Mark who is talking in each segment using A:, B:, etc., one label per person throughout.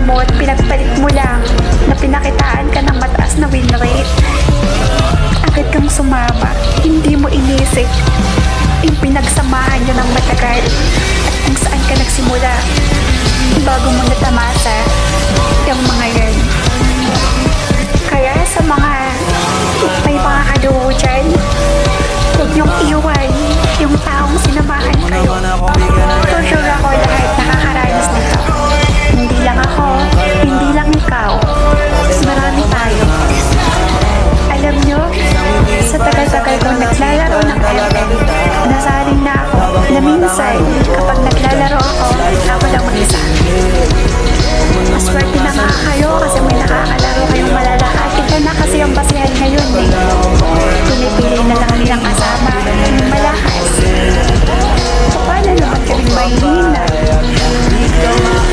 A: mo at pinagpalit mo lang na pinakitaan ka ng mataas na win rate. Agad kang sumama, hindi mo inisip yung pinagsamahan nyo ng matagal at kung saan ka nagsimula bago mo natamasa yung mga yan. Kaya sa mga may mga kadugo dyan, huwag niyong iwan yung taong sinamahan kayo. For sure ako lahat nakakaranas nito. Hindi lang ako, hindi lang ikaw. Marami tayo. Alam nyo, sa tagal-tagal kong naglalaro ng ML, nasaling na ako na minsan kapag naglalaro ako lang mag-isa. Maswerte na nga kayo kasi may nakakalaro kayong malalakad. Ito na kasi ang basihan ngayon eh. Pinipili na lang nilang kasama yung malakas. Paano naman kaming mahihina?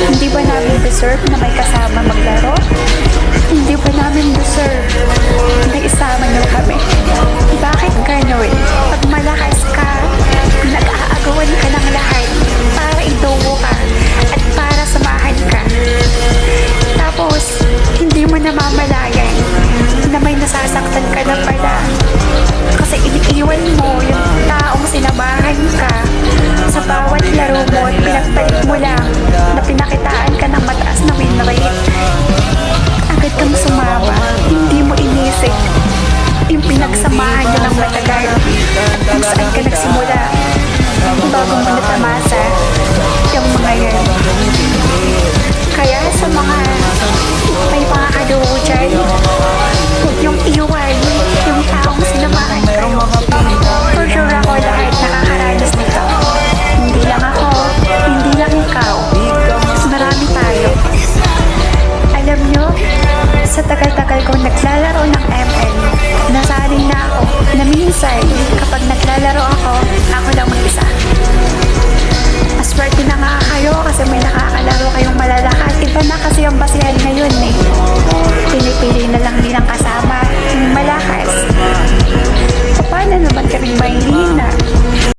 A: Hindi ba namin deserve na may kasama maglaro? Hindi ba namin deserve na isama niyo kami? Bakit ganun? Pag malakas ka, nag-aagawan ka ng lahat para idugo ka at para samahan ka. Tapos, hindi mo namamalayan na may nasasaktan ka na pala. Kasi iniiwan mo yung taong sinamahan ka sa bawat laro mo at pinagpalit mo lang na pinakitaan ka ng mataas na win rate. Agad kang sumama, hindi mo inisip yung pinagsamahan nyo ng matagal kung saan ka nagsimula bago mo natamasa yung mga yan. Kaya sa mga may mga kadugo dyan, huwag niyong iwan yung taong sinamahan kayo. For sure ako lahat nakakaranas nito. Hindi lang ako, hindi lang ikaw. Marami tayo. Alam nyo, sa tagal-tagal kong naglalaro ng ML, nasaling na ako na minsan kapag naglalaro ako